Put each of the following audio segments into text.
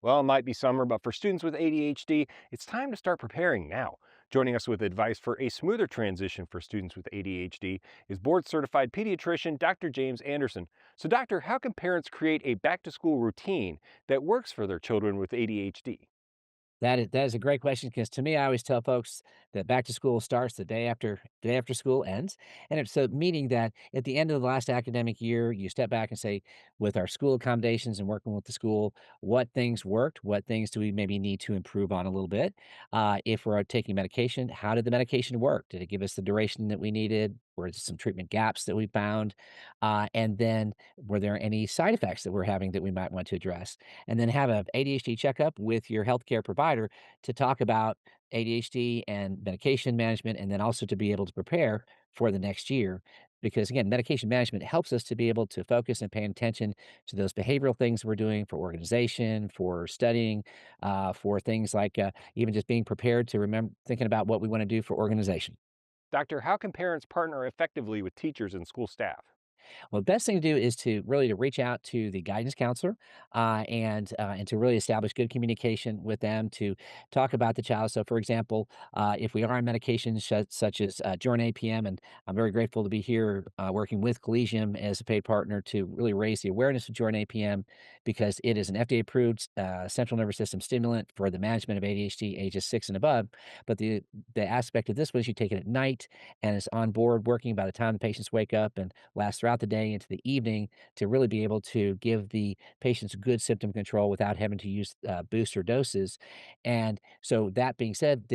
Well, it might be summer, but for students with ADHD, it's time to start preparing now. Joining us with advice for a smoother transition for students with ADHD is board certified pediatrician Dr. James Anderson. So, doctor, how can parents create a back to school routine that works for their children with ADHD? That is a great question because to me, I always tell folks that back to school starts the day after school ends, and it's so meaning that at the end of the last academic year, you step back and say, with our school accommodations and working with the school, what things worked, what things do we maybe need to improve on a little bit. If we're taking medication, how did the medication work? Did it give us the duration that we needed? Were there some treatment gaps that we found? And then were there any side effects that we're having that we might want to address? And then have a ADHD checkup with your healthcare provider to talk about ADHD and medication management, and then also to be able to prepare for the next year. Because again, medication management helps us to be able to focus and pay attention to those behavioral things we're doing for organization, for studying, for things like even just being prepared to remember thinking about what we want to do for organization. Doctor, how can parents partner effectively with teachers and school staff? Well, the best thing to do is to really to reach out to the guidance counselor, and to really establish good communication with them to talk about the child. So, for example, if we are on medications such as Jornay PM, and I'm very grateful to be here working with Collegium as a paid partner to really raise the awareness of Jornay PM because it is an FDA approved central nervous system stimulant for the management of ADHD ages 6 and above. But the aspect of this was you take it at night and it's on board working by the time the patients wake up and last throughout the day into the evening to really be able to give the patients good symptom control without having to use booster doses. And so, that being said,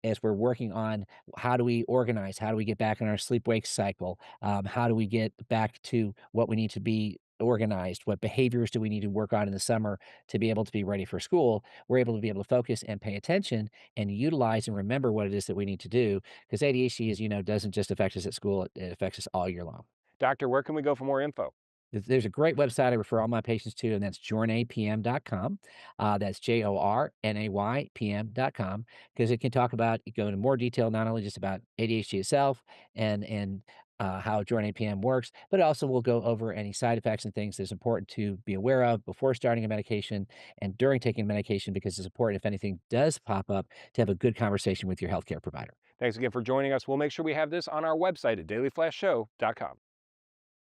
as we're working on how do we organize, how do we get back in our sleep wake cycle, how do we get back to what we need to be organized, what behaviors do we need to work on in the summer to be able to be ready for school, we're able to focus and pay attention and utilize and remember what it is that we need to do because ADHD, as you know, doesn't just affect us at school, it affects us all year long. Doctor, where can we go for more info? There's a great website I refer all my patients to, and that's journeypm.com. That's JORNAYPM.com, because it can talk about, go into more detail, not only just about ADHD itself and how Journey PM works, but it also will go over any side effects and things that's important to be aware of before starting a medication and during taking medication, because it's important if anything does pop up to have a good conversation with your healthcare provider. Thanks again for joining us. We'll make sure we have this on our website at dailyflashshow.com.